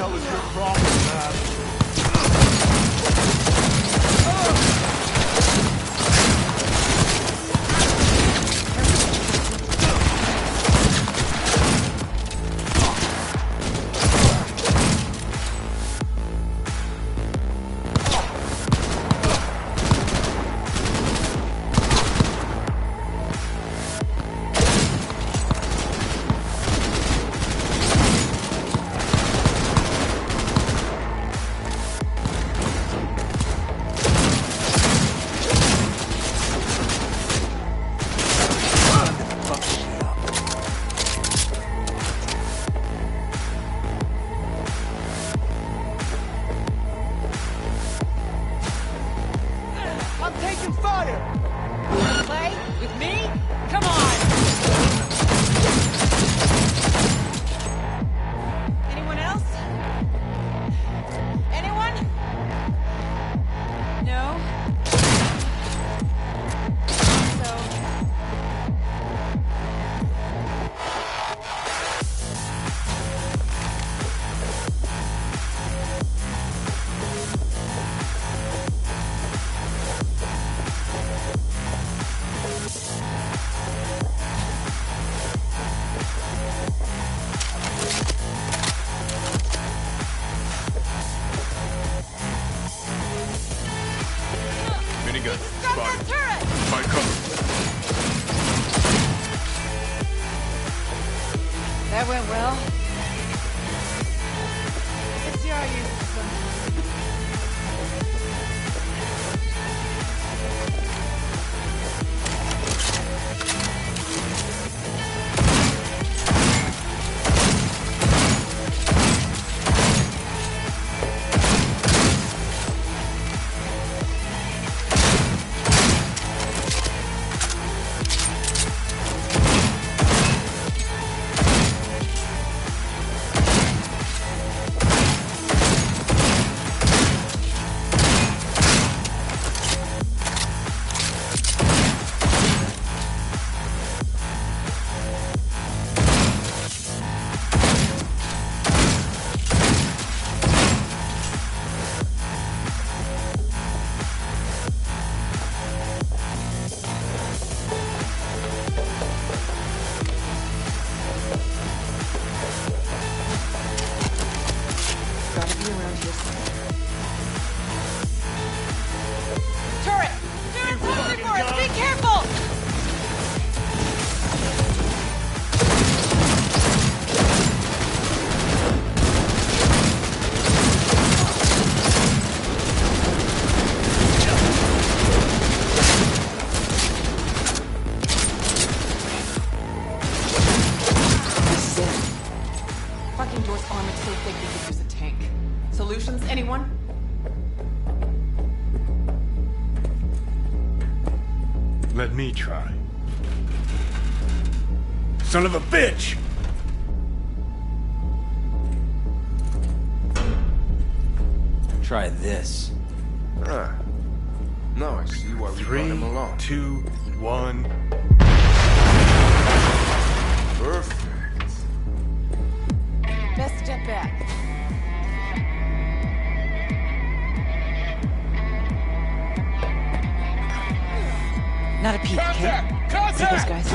hell is your problem, man? That went well. Let's see how I use this one. Anyone? Let me try. Son of a bitch! Try this. No, I see why we brought him along. 3, 2, 1. Perfect. Best step back. Not a peek, okay? See those guys?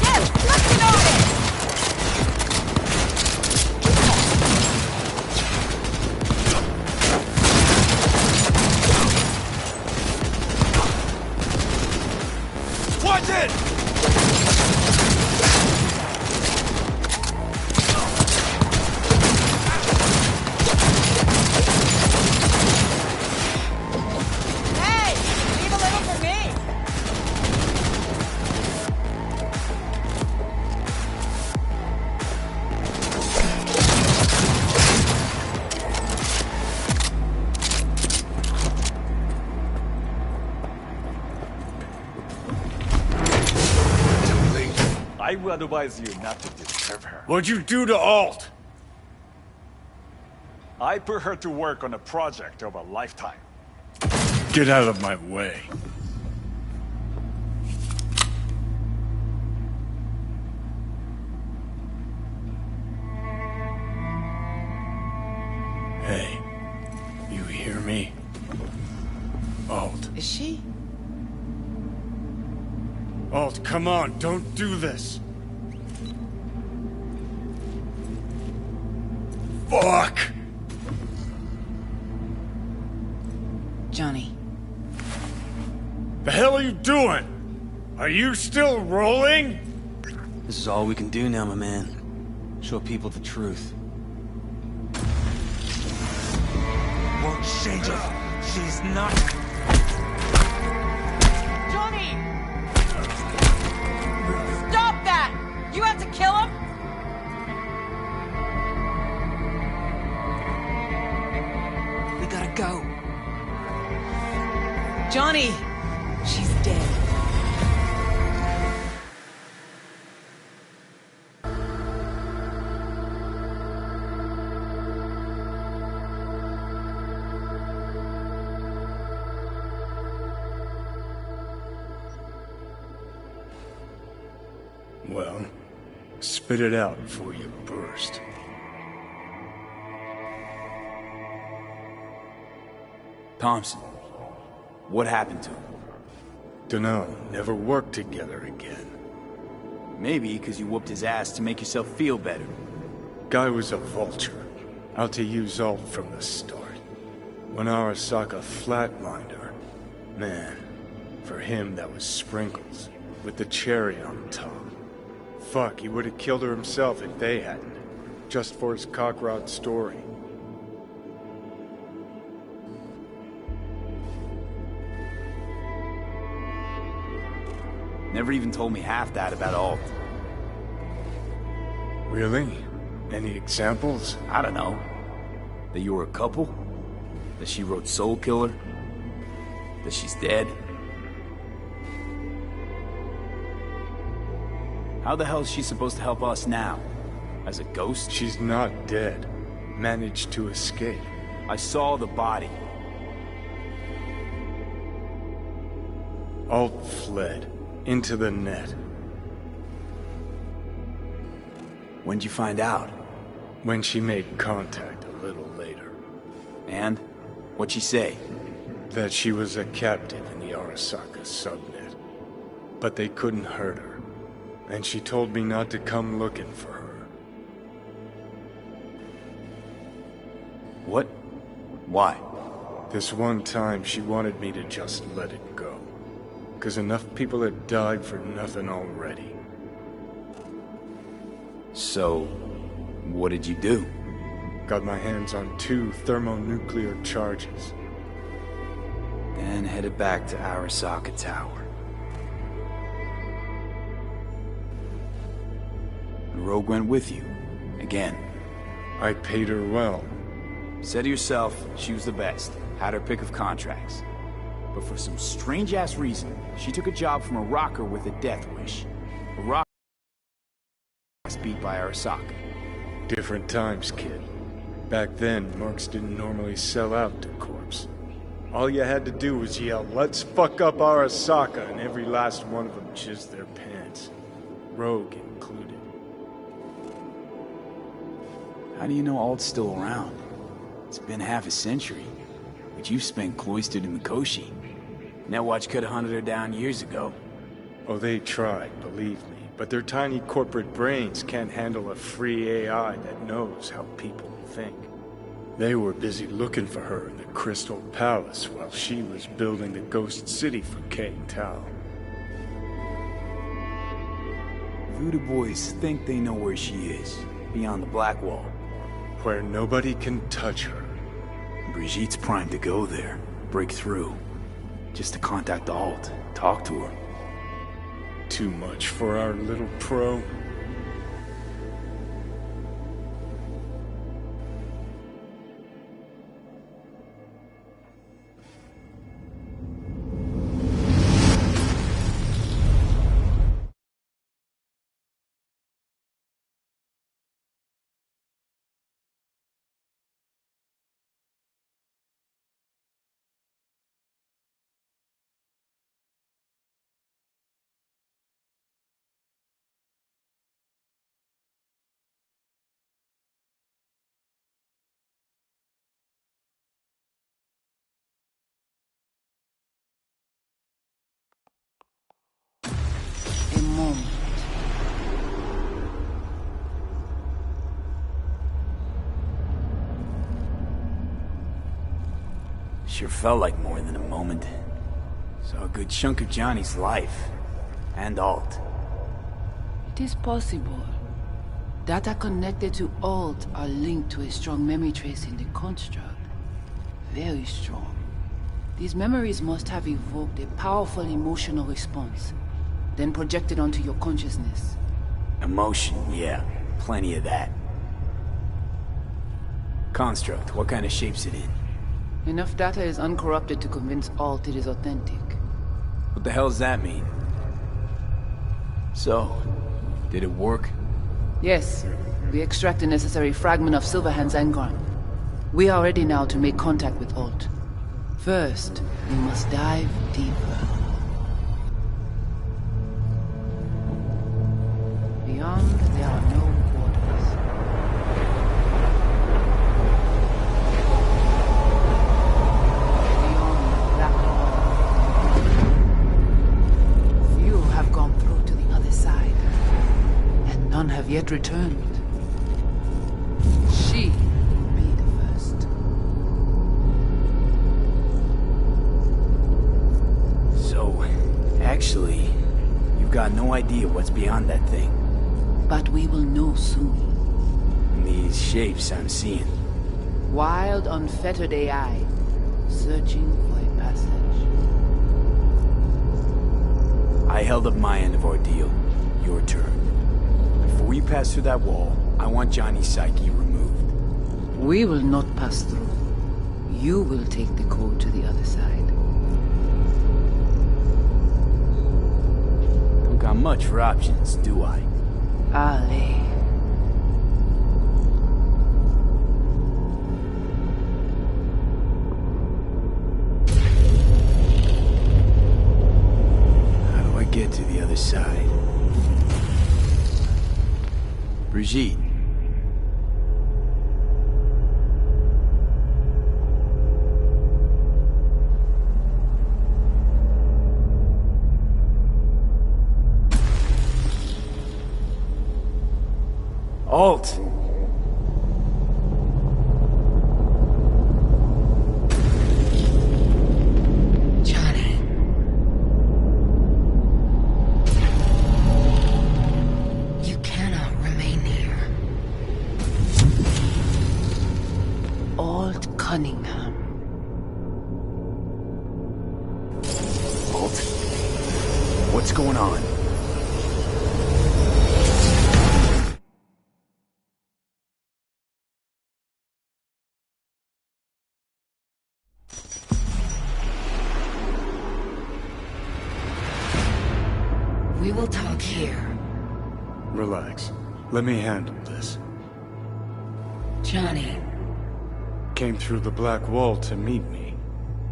Yes, let's get on it! would advise you not to disturb her. What'd you do to Alt? I put her to work on a project of a lifetime. Get out of my way. Hey, you hear me? Alt. Is she? Alt, come on, don't do this. Fuck! Johnny. The hell are you doing? Are you still rolling? This is all we can do now, my man. Show people the truth. Won't change it. She's not. Johnny! Stop that! You have to kill him? We gotta go. Johnny! She's dead. Well, spit it out before you burst. Thompson, what happened to him? Dunno, never worked together again. Maybe because you whooped his ass to make yourself feel better. Guy was a vulture, out to use Alt from the start. When Arasaka flatlined her, man, for him that was sprinkles, with the cherry on top. Fuck, he would have killed her himself if they hadn't, just for his cockrod story. Never even told me half that about Alt. Really? Any examples? I don't know. That you were a couple? That she wrote Soul Killer? That she's dead? How the hell is she supposed to help us now? As a ghost? She's not dead. Managed to escape. I saw the body. Alt fled. Into the net. When'd you find out? When she made contact a little later. And? What'd she say? That she was a captive in the Arasaka subnet. But they couldn't hurt her. And she told me not to come looking for her. What? Why? This one time she wanted me to just let it go. 'Cause enough people had died for nothing already. So, what did you do? Got my hands on 2 thermonuclear charges. Then headed back to Arasaka Tower. And Rogue went with you. Again. I paid her well. Said to yourself, she was the best. Had her pick of contracts. But for some strange-ass reason, she took a job from a rocker with a death wish. A rocker beat by Arasaka. Different times, kid. Back then, mercs didn't normally sell out to corpse. All you had to do was yell, "Let's fuck up Arasaka," and every last one of them jizzed their pants. Rogue included. How do you know Alt's still around? It's been half a century. But you've spent cloistered in the Koshi. Netwatch could have hunted her down years ago. Oh, they tried, believe me. But their tiny corporate brains can't handle a free AI that knows how people think. They were busy looking for her in the Crystal Palace while she was building the Ghost City for Kang Tao. Voodoo boys think they know where she is, beyond the Black Wall. Where nobody can touch her. Brigitte's primed to go there, break through. Just to contact Alt, talk to her. Too much for our little pro. Sure felt like more than a moment. Saw a good chunk of Johnny's life. And Alt. It is possible. Data connected to Alt are linked to a strong memory trace in the construct. Very strong. These memories must have evoked a powerful emotional response, then projected onto your consciousness. Emotion, yeah. Plenty of that. Construct, what kind of shape's it in? Enough data is uncorrupted to convince Alt it is authentic. What the hell does that mean? So, did it work? Yes, we extract the necessary fragment of Silverhand's engram. We are ready now to make contact with Alt. First, we must dive deeper. Beyond, there are no borders. Beyond the black hole. Few have gone through to the other side, and none have yet returned. She will be the first. So, actually, you've got no idea what's beyond that thing. But we will know soon. And these shapes I'm seeing. Wild, unfettered AI, searching for a passage. I held up my end of ordeal. Your turn. Before you pass through that wall, I want Johnny's psyche removed. We will not pass through. You will take the code to the other side. Don't got much for options, do I? Ale. How do I get to the other side? Brigitte. Alt! Johnny. You cannot remain here. Alt Cunningham. Alt? What's going on? We will talk here. Relax. Let me handle this. Johnny, Came through the black wall to meet me.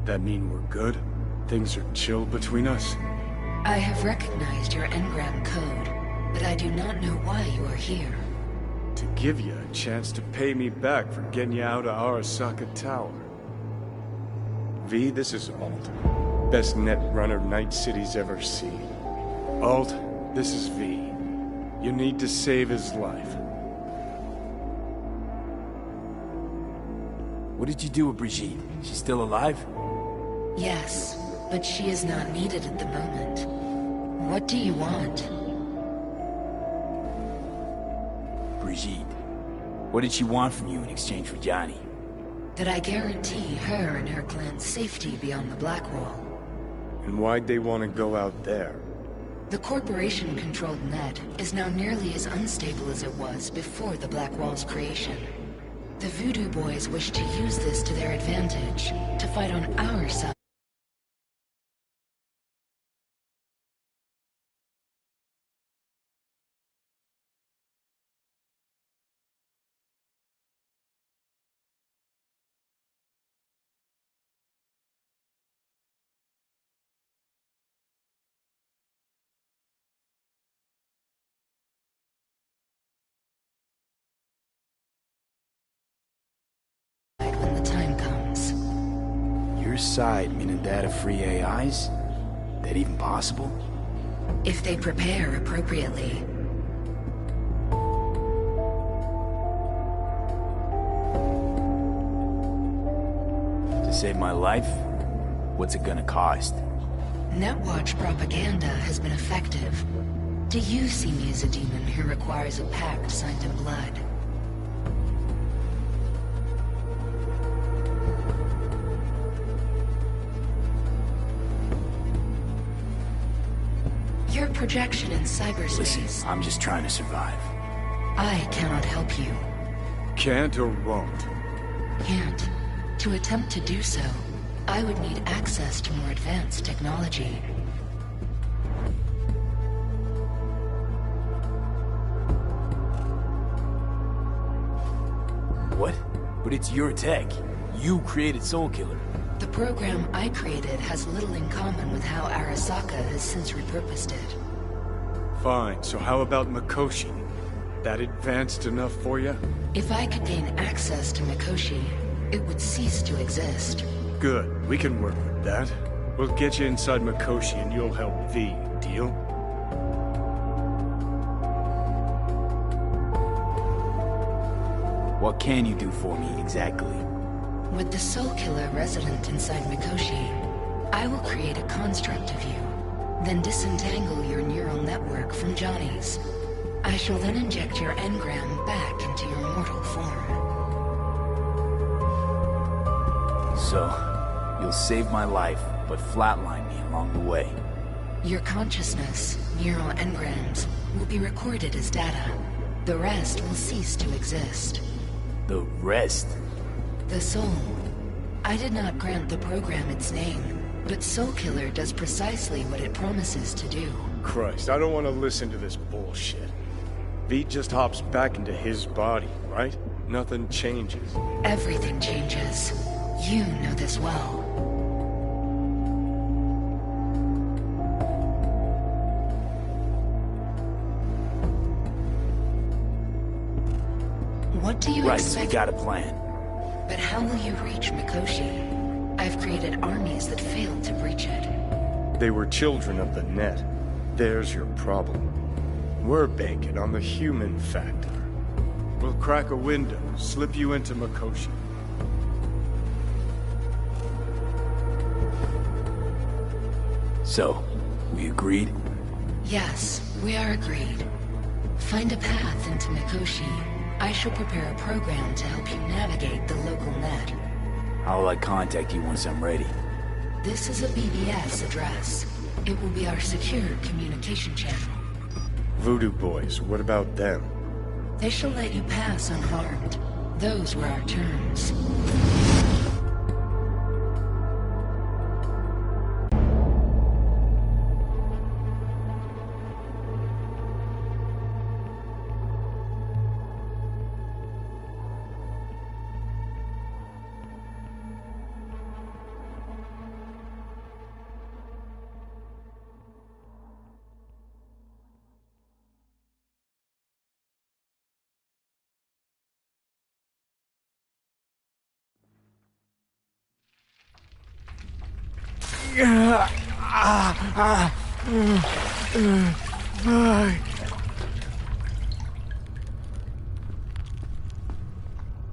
That mean we're good? Things are chill between us? I have recognized your engram code, but I do not know why you are here. To give you a chance to pay me back for getting you out of Arasaka Tower. V, this is Alt. Best net runner Night City's ever seen. Alt, this is V. You need to save his life. What did you do with Brigitte? She's still alive? Yes, but she is not needed at the moment. What do you want? Brigitte. What did she want from you in exchange for Johnny? That I guarantee her and her clan's safety beyond the Black Wall. And why'd they want to go out there? The corporation-controlled net is now nearly as unstable as it was before the Black Wall's creation. The Voodoo Boys wish to use this to their advantage, to fight on our side. When the time comes. Your side meaning data-free AIs? That even possible? If they prepare appropriately. To save my life? What's it gonna cost? Netwatch propaganda has been effective. Do you see me as a demon who requires a pact signed in blood? Your projection in cyberspace. Listen, I'm just trying to survive. I cannot help you. Can't or won't? Can't. To attempt to do so, I would need access to more advanced technology. What? But it's your tech. You created Soul Killer. The program I created has little in common with how Arasaka has since repurposed it. Fine, so how about Mikoshi? That advanced enough for you? If I could gain access to Mikoshi, it would cease to exist. Good, we can work with that. We'll get you inside Mikoshi and you'll help V, deal? What can you do for me, exactly? With the Soul Killer resident inside Mikoshi, I will create a construct of you, then disentangle your neural network from Johnny's. I shall then inject your engram back into your mortal form. So, you'll save my life, but flatline me along the way. Your consciousness, neural engrams, will be recorded as data. The rest will cease to exist. The rest? The soul. I did not grant the program its name, but Soul Killer does precisely what it promises to do. Christ, I don't want to listen to this bullshit. V just hops back into his body, right? Nothing changes. Everything changes. You know this well. What do you expect? Right, so you got a plan. But how will you reach Mikoshi? I've created armies that failed to breach it. They were children of the net. There's your problem. We're banking on the human factor. We'll crack a window, slip you into Mikoshi. So, we agreed? Yes, we are agreed. Find a path into Mikoshi. I shall prepare a program to help you navigate the local net. How will I contact you once I'm ready? This is a BBS address. It will be our secure communication channel. Voodoo boys, what about them? They shall let you pass unharmed. Those were our terms.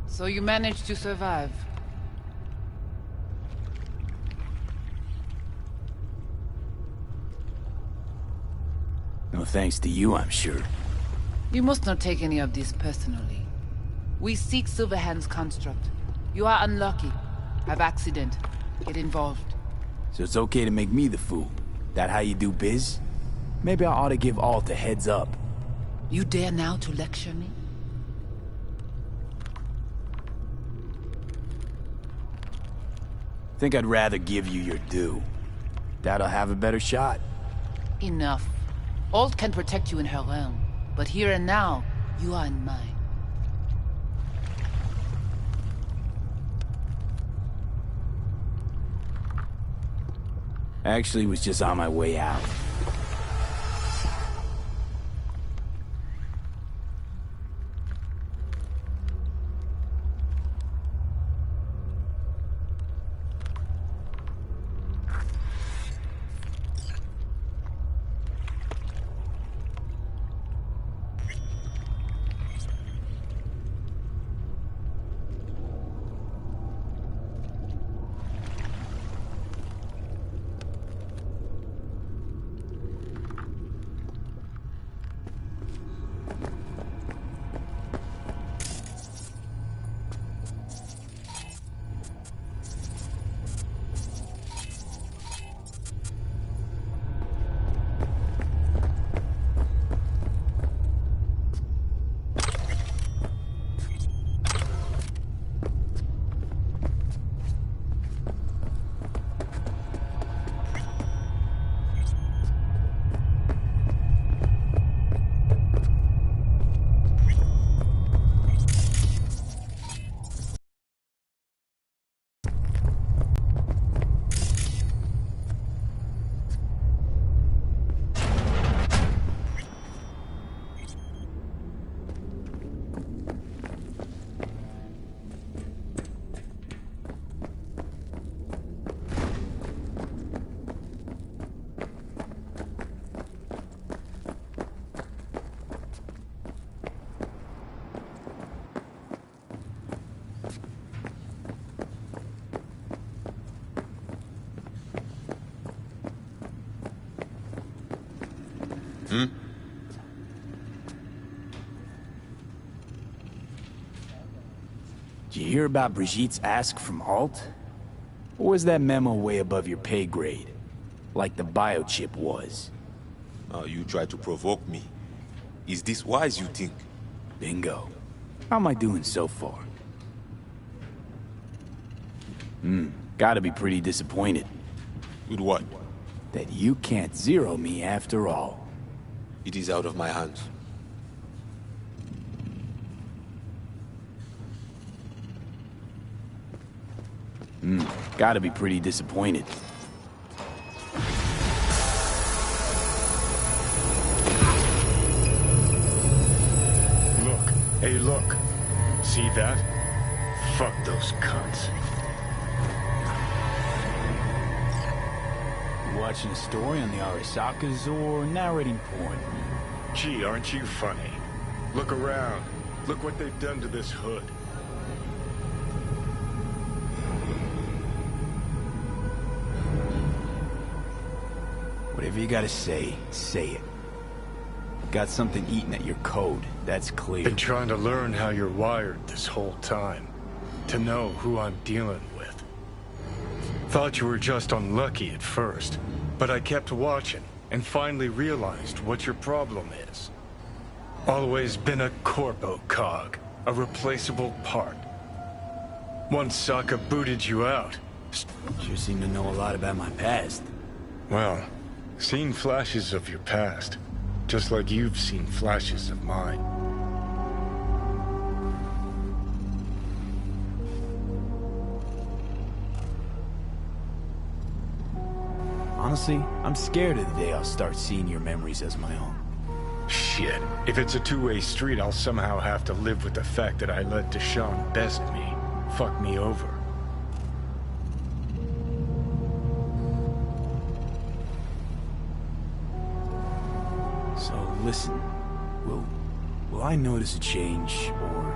So you managed to survive. No thanks to you, I'm sure. You must not take any of this personally. We seek Silverhand's construct. You are unlucky. Have accident. Get involved. So it's okay to make me the fool. That how you do biz? Maybe I ought to give Alt a heads up. You dare now to lecture me? Think I'd rather give you your due. That'll have a better shot. Enough. Alt can protect you in her realm, but here and now, you are in mine. Actually, was just on my way out. Did you hear about Brigitte's ask from Alt? Or was that memo way above your pay grade? Like the biochip was? You try to provoke me. Is this wise, you think? Bingo. How am I doing so far? Gotta be pretty disappointed. With what? That you can't zero me after all. It is out of my hands. Gotta be pretty disappointed. Look. Hey, look. See that? Fuck those cunts. You watching a story on the Arasakas or narrating porn? Gee, aren't you funny? Look around. Look what they've done to this hood. Whatever you gotta say, say it. Got something eating at your code, that's clear. Been trying to learn how you're wired this whole time. To know who I'm dealing with. Thought you were just unlucky at first, but I kept watching and finally realized what your problem is. Always been a corpo cog, a replaceable part. Once Sokka booted you out. Sure seem to know a lot about my past. Well, seen flashes of your past, just like you've seen flashes of mine. Honestly, I'm scared of the day I'll start seeing your memories as my own. Shit. If it's a two-way street, I'll somehow have to live with the fact that I let Deshaun best me, fuck me over. So, listen. Will I notice a change, or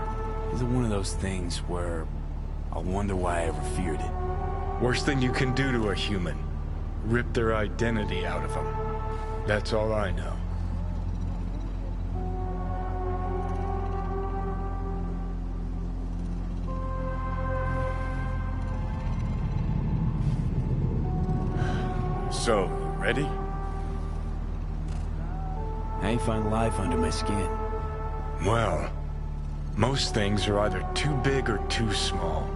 is it one of those things where I'll wonder why I ever feared it? Worst thing you can do to a human. Rip their identity out of them. That's all I know. So, ready? How you find life under my skin? Well, most things are either too big or too small.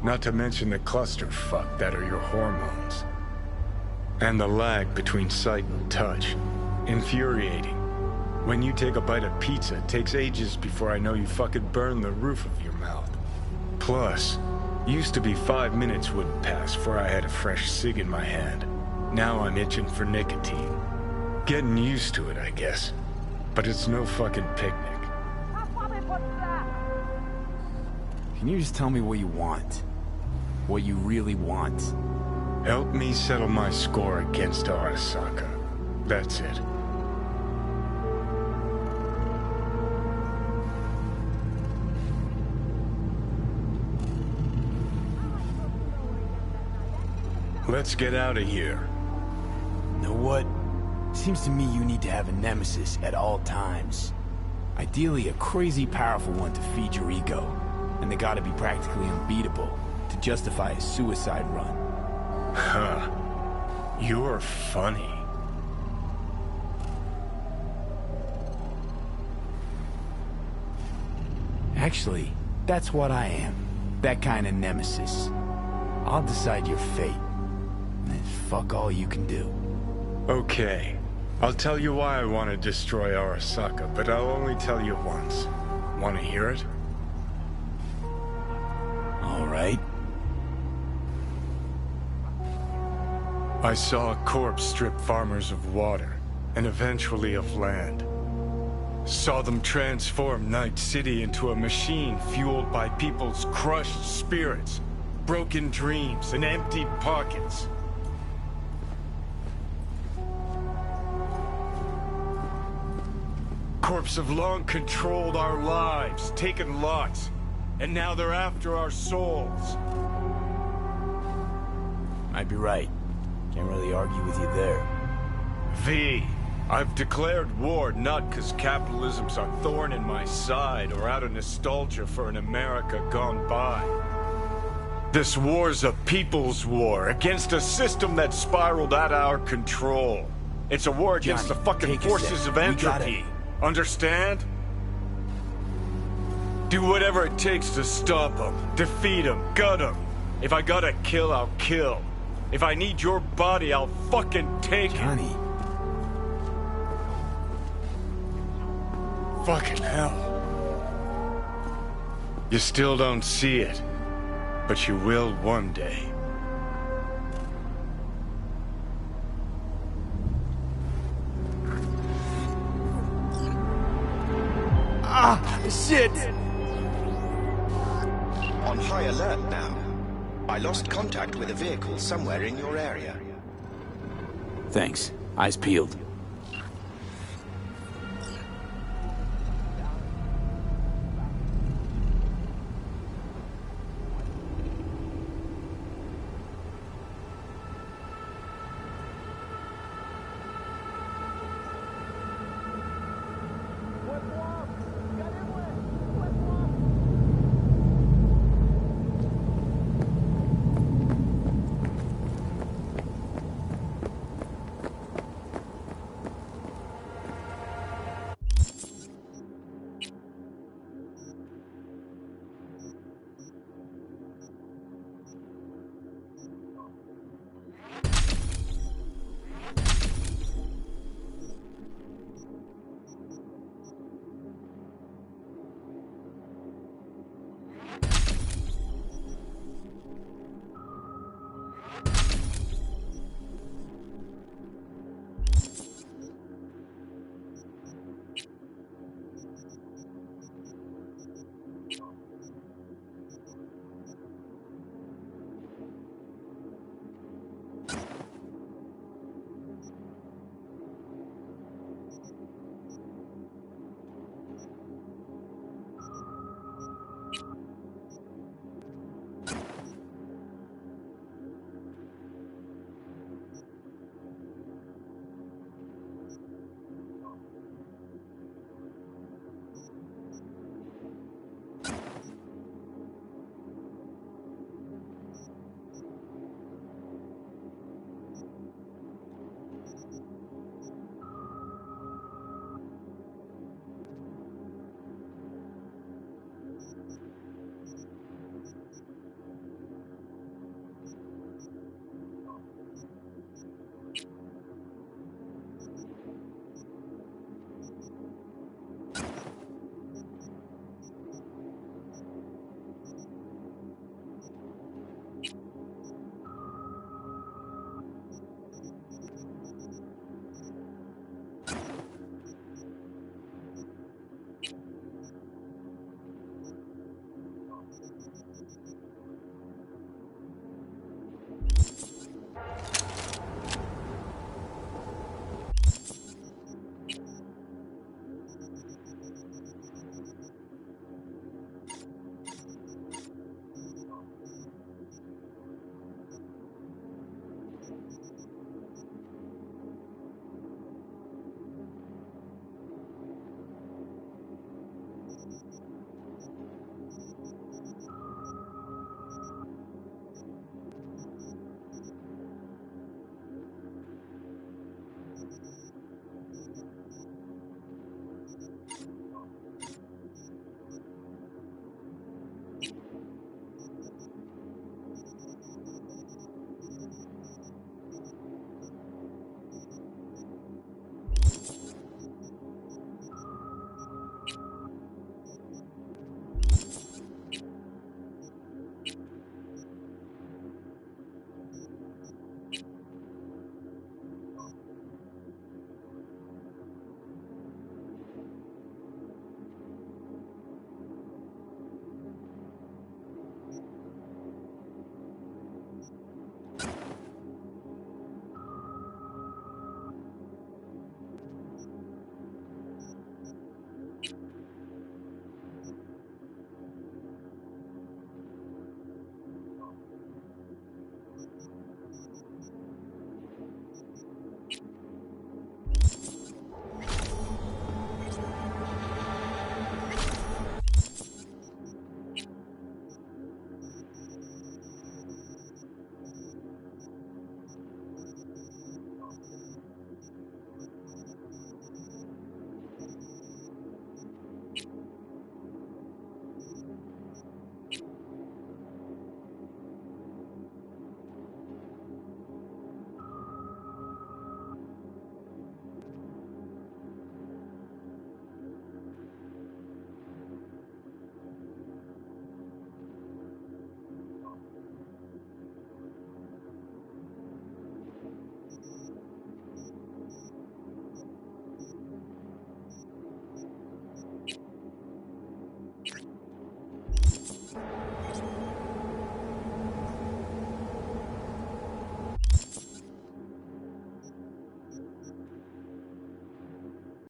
Not to mention the clusterfuck that are your hormones. And the lag between sight and touch. Infuriating. When you take a bite of pizza, it takes ages before I know you fucking burn the roof of your mouth. Plus, used to be 5 minutes wouldn't pass before I had a fresh cig in my hand. Now I'm itching for nicotine. Getting used to it, I guess. But it's no fucking picnic. Can you just tell me what you want? What you really want? Help me settle my score against Arasaka. That's it. Let's get out of here. Know what? Seems to me you need to have a nemesis at all times. Ideally, a crazy powerful one to feed your ego. And they gotta be practically unbeatable to justify a suicide run. Huh. You're funny. Actually, that's what I am. That kind of nemesis. I'll decide your fate. And then fuck all you can do. Okay. I'll tell you why I want to destroy Arasaka, but I'll only tell you once. Want to hear it? All right. I saw a corpse strip farmers of water, and eventually of land. Saw them transform Night City into a machine fueled by people's crushed spirits, broken dreams, and emptied pockets. Corps have long controlled our lives, taken lots, and now they're after our souls. Might be right. Can't really argue with you there. V, I've declared war not because capitalism's a thorn in my side or out of nostalgia for an America gone by. This war's a people's war against a system that spiraled out of our control. It's a war against Johnny, the fucking take a forces sec. of We gotta- entropy. Understand? Do whatever it takes to stop them, defeat them, gut them. If I gotta kill, I'll kill. If I need your body, I'll fucking take it. Johnny. Fucking hell. You still don't see it, but you will one day. Shit! On high alert now. I lost contact with a vehicle somewhere in your area. Thanks. Eyes peeled.